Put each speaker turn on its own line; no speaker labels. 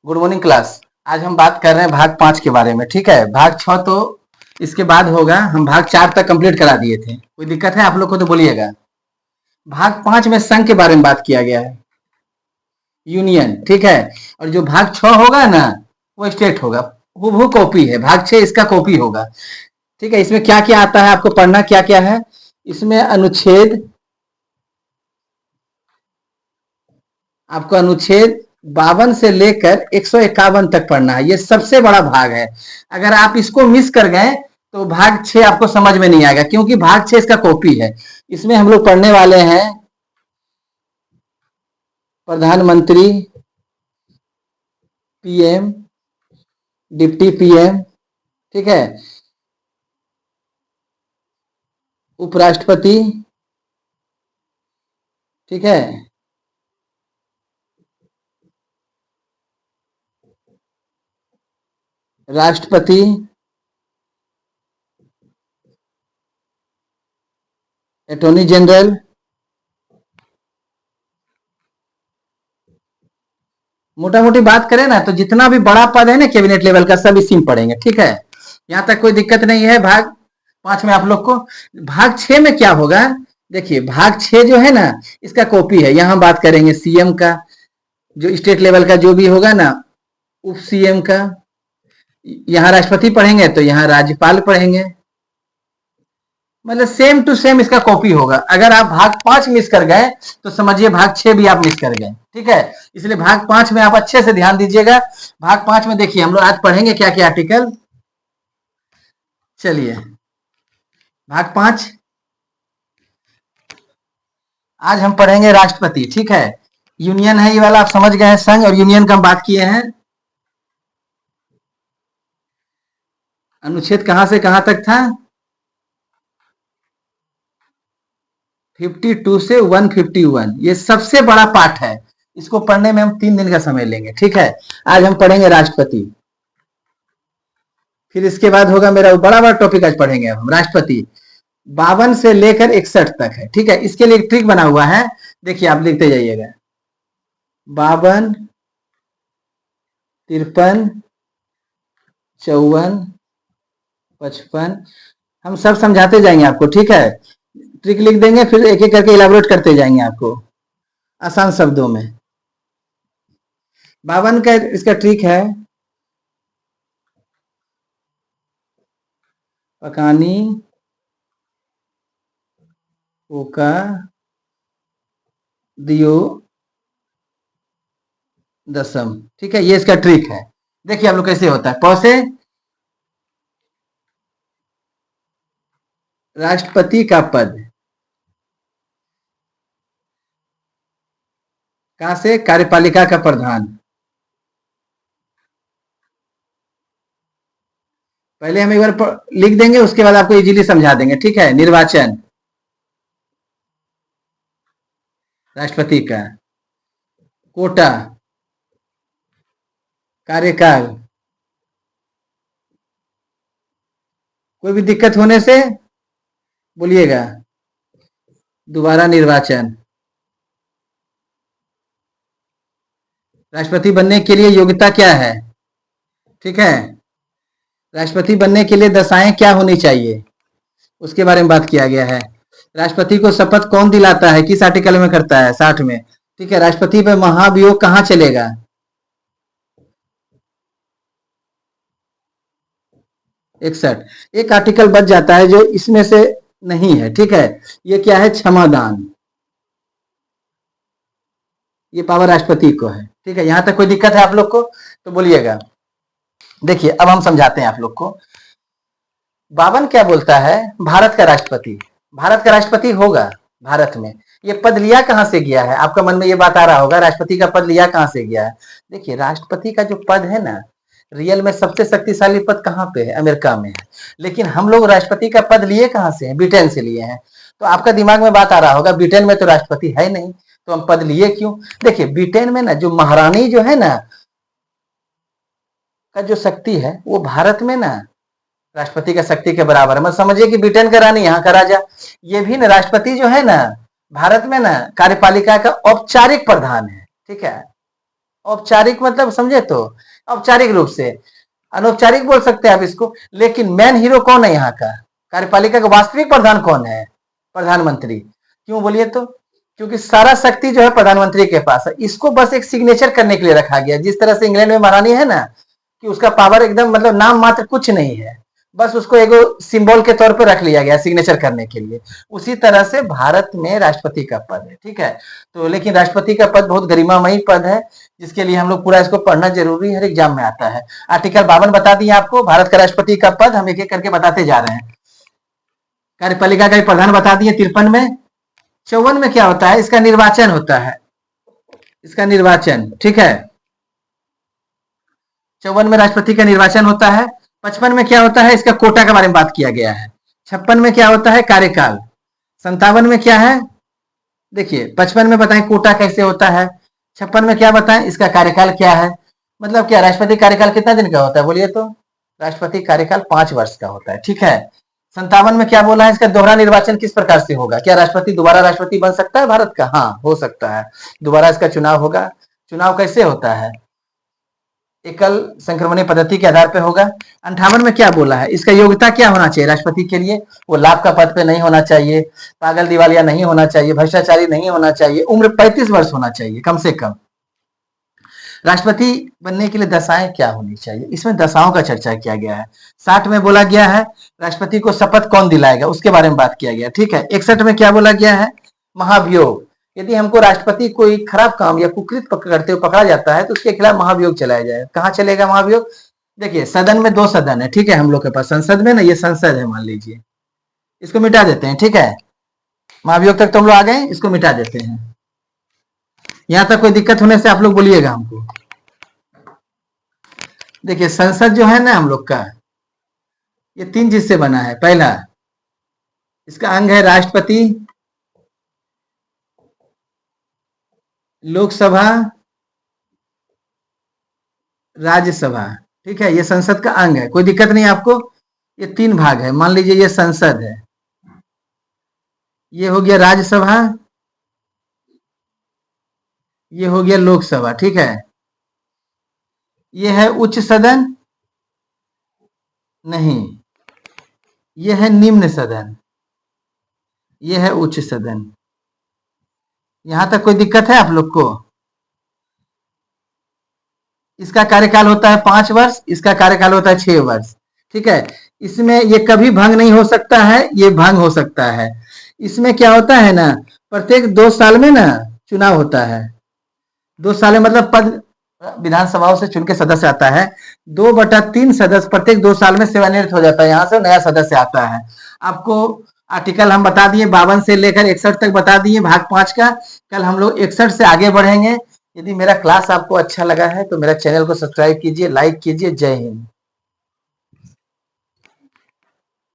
Good morning class. आज हम बात कर रहे हैं भाग 5 के बारे में। ठीक है, भाग 6 तो इसके बाद होगा। हम भाग 4 तक कंप्लीट करा दिए थे। कोई दिक्कत है आप लोग को तो बोलिएगा। भाग 5 में संघ के बारे में बात किया गया है, यूनियन। ठीक है, और जो भाग 6 होगा ना वो स्टेट होगा। वो कॉपी है, भाग 6 इसका कॉपी होगा। ठीक है, इसमें क्या क्या आता है आपको पढ़ना क्या क्या है। इसमें अनुच्छेद, आपको अनुच्छेद 52 से लेकर 151 तक पढ़ना है। ये सबसे बड़ा भाग है। अगर आप इसको मिस कर गए तो भाग 6 आपको समझ में नहीं आएगा, क्योंकि भाग 6 इसका कॉपी है। इसमें हम लोग पढ़ने वाले हैं प्रधानमंत्री, पीएम, डिप्टी पीएम, ठीक है, उपराष्ट्रपति, ठीक है, राष्ट्रपति, अटॉर्नी जनरल, मोटा मोटी बात करें ना तो जितना भी बड़ा पद है ना कैबिनेट लेवल का, सब इसी में पढ़ेंगे। ठीक है, यहाँ तक कोई दिक्कत नहीं है। भाग 5 में आप लोग को, भाग 6 में क्या होगा, देखिए भाग 6 जो है ना इसका कॉपी है। यहाँ बात करेंगे सीएम का, जो स्टेट लेवल का जो भी होगा ना, उप सीएम का। यहाँ राष्ट्रपति पढ़ेंगे तो यहाँ राज्यपाल पढ़ेंगे। मतलब सेम टू सेम इसका कॉपी होगा। अगर आप भाग 5 मिस कर गए तो समझिए भाग 6 भी आप मिस कर गए। ठीक है, इसलिए भाग 5 में आप अच्छे से ध्यान दीजिएगा। भाग 5 में देखिए हम लोग आज पढ़ेंगे क्या क्या आर्टिकल। चलिए, भाग 5 आज हम पढ़ेंगे राष्ट्रपति। ठीक है, यूनियन है ये वाला, आप समझ गए हैं। संघ और यूनियन का हम बात किए हैं। अनुच्छेद कहां से कहां तक था, 52 से 151। ये सबसे बड़ा पाठ है। इसको पढ़ने में हम 3 दिन का समय लेंगे। ठीक है, आज हम पढ़ेंगे राष्ट्रपति। फिर इसके बाद होगा मेरा बड़ा बड़ा टॉपिक आज पढ़ेंगे हम राष्ट्रपति। 52 से लेकर 61 तक है। ठीक है, इसके लिए एक ट्रिक बना हुआ है, देखिए आप लिखते जाइएगा। 52, 53, 54, 55, हम सब समझाते जाएंगे आपको। ठीक है, ट्रिक लिख देंगे, फिर एक एक करके इलाबोरेट करते जाएंगे आपको आसान शब्दों में। 52 का इसका ट्रिक है, पकानी, ओका, दियो, दसम। ठीक है, ये इसका ट्रिक है। देखिए आप लोग कैसे होता है। प से राष्ट्रपति का पद, का से कार्यपालिका का प्रधान। पहले हम एक बार लिख देंगे, उसके बाद आपको इजीली समझा देंगे। ठीक है, निर्वाचन राष्ट्रपति का, कोटा कार्यकाल। कोई भी दिक्कत होने से बोलिएगा। दोबारा निर्वाचन। राष्ट्रपति बनने के लिए योग्यता क्या है, ठीक है, राष्ट्रपति बनने के लिए दशाएं क्या होनी चाहिए, उसके बारे में बात किया गया है। राष्ट्रपति को शपथ कौन दिलाता है, किस आर्टिकल में करता है, 60 में। ठीक है, राष्ट्रपति पर महाभियोग कहां चलेगा, 61। एक आर्टिकल बच जाता है जो इसमें से नहीं है। ठीक है, ये क्या है, क्षमादान। ये पावर राष्ट्रपति को है। ठीक है, यहां तक कोई दिक्कत है आप लोग को तो बोलिएगा। देखिए अब हम समझाते हैं आप लोग को। 52 क्या बोलता है, भारत का राष्ट्रपति, भारत का राष्ट्रपति होगा भारत में। ये पद लिया कहां से गया है, आपका मन में ये बात आ रहा होगा, राष्ट्रपति का पद लिया कहां से गया है। देखिए राष्ट्रपति का जो पद है ना, रियल में सबसे शक्तिशाली पद कहां पे है, अमेरिका में है। लेकिन हम लोग राष्ट्रपति का पद लिए कहां से हैं, ब्रिटेन से लिए हैं। तो आपका दिमाग में बात आ रहा होगा, ब्रिटेन में तो राष्ट्रपति है नहीं, तो हम पद लिए क्यों। देखिए ब्रिटेन में ना जो महारानी जो है ना का जो शक्ति है, वो भारत में ना राष्ट्रपति का शक्ति के बराबर है। मत समझिए कि ब्रिटेन का रानी यहाँ का राजा। ये भी ना राष्ट्रपति जो है ना भारत में ना कार्यपालिका का औपचारिक प्रधान है। ठीक है, औपचारिक मतलब समझे तो औपचारिक रूप से, अनौपचारिक बोल सकते हैं आप इसको, लेकिन मेन हीरो कौन है यहाँ का? कार्यपालिका का वास्तविक प्रधान कौन है? प्रधानमंत्री। क्यों बोलिए तो? क्योंकि सारा शक्ति जो है प्रधानमंत्री के पास है, इसको बस एक सिग्नेचर करने के लिए रखा गया। जिस तरह से इंग्लैंड में महारानी है ना, कि उसका पावर एकदम मतलब नाम मात्र कुछ नहीं है, बस उसको एगो सिंबल के तौर पर रख लिया गया सिग्नेचर करने के लिए। उसी तरह से भारत में राष्ट्रपति का पद है, ठीक है। तो लेकिन राष्ट्रपति का पद बहुत गरिमामयी पद है, जिसके लिए हम लोग पूरा इसको पढ़ना जरूरी है, हर एग्जाम में आता है। आर्टिकल 52 बता दिए आपको, भारत का राष्ट्रपति का पद हम एक एक करके बताते जा रहे हैं। कार्यपालिका का प्रधान बता दिए 53 में। 54 में क्या होता है? इसका निर्वाचन होता है, इसका निर्वाचन, ठीक है। 54 में राष्ट्रपति का निर्वाचन होता है। 55 में क्या होता है? इसका कोटा के बारे में बात किया गया है। 56 में क्या होता है? कार्यकाल। 57 में क्या है? देखिए 55 में बताएं कोटा कैसे होता है, 56 में क्या बताएं इसका कार्यकाल क्या है। मतलब क्या राष्ट्रपति कार्यकाल कितना दिन का होता है बोलिए तो? राष्ट्रपति कार्यकाल 5 वर्ष का होता है, ठीक है। 57 में क्या बोला है? इसका दोहरा निर्वाचन किस प्रकार से होगा? क्या राष्ट्रपति दोबारा राष्ट्रपति बन सकता है भारत का? हाँ, हो सकता है, दोबारा इसका चुनाव होगा। चुनाव कैसे होता है? एकल संक्रमणीय पद्धति के आधार पर होगा। 58 में क्या बोला है? इसका योग्यता क्या होना चाहिए राष्ट्रपति के लिए? वो लाभ का पद पे नहीं होना चाहिए, पागल दिवालिया नहीं होना चाहिए, भ्रष्टाचारी नहीं होना चाहिए, उम्र 35 वर्ष होना चाहिए कम से कम। राष्ट्रपति बनने के लिए दशाएं क्या होनी चाहिए? इसमें दशाओं का चर्चा किया गया है। 60 में बोला गया है राष्ट्रपति को शपथ कौन दिलाएगा, उसके बारे में बात किया गया, ठीक है। 61 में क्या बोला गया है? महाभियोग। यदि हमको राष्ट्रपति कोई खराब काम या कुकृत करते हुए पकड़ा जाता है तो उसके खिलाफ महाभियोग चलाया जाए। कहाँ चलेगा महाभियोग? देखिए सदन में 2 सदन है, ठीक है, हम लोग के पास संसद में ना, ये संसद है मान लीजिए, इसको मिटा देते हैं, ठीक है। महाभियोग तक तो हम लोग आ गए, इसको मिटा देते हैं। यहां तक कोई दिक्कत होने से आप लोग बोलिएगा हमको। देखिए संसद जो है ना हम लोग का, ये 3 चीज से बना है। पहला, इसका अंग है राष्ट्रपति, लोकसभा, राज्यसभा, ठीक है। ये संसद का अंग है, कोई दिक्कत नहीं आपको। ये 3 भाग है, मान लीजिए ये संसद है, ये हो गया राज्यसभा, ये हो गया लोकसभा, ठीक है। ये है उच्च सदन, नहीं, ये है निम्न सदन, ये है उच्च सदन। यहां तक कोई दिक्कत है आप लोग को? इसका कार्यकाल होता है 5 वर्ष, इसका कार्यकाल होता है 6 वर्ष, ठीक है। इसमें ये कभी भंग नहीं हो सकता है, ये भंग हो सकता है। इसमें क्या होता है ना, प्रत्येक 2 साल में ना चुनाव होता है। 2 साल में मतलब पद विधानसभाओं से चुन के सदस्य आता है। 2/3 सदस्य प्रत्येक 2 साल में सेवानिवृत्त हो जाता है, यहाँ से नया सदस्य आता है। आपको आर्टिकल हम बता दिए 52 से लेकर 61 तक बता दिए भाग 5 का। कल हम लोग 61 से आगे बढ़ेंगे। यदि मेरा क्लास आपको अच्छा लगा है तो मेरा चैनल को सब्सक्राइब कीजिए, लाइक कीजिए। जय हिंद।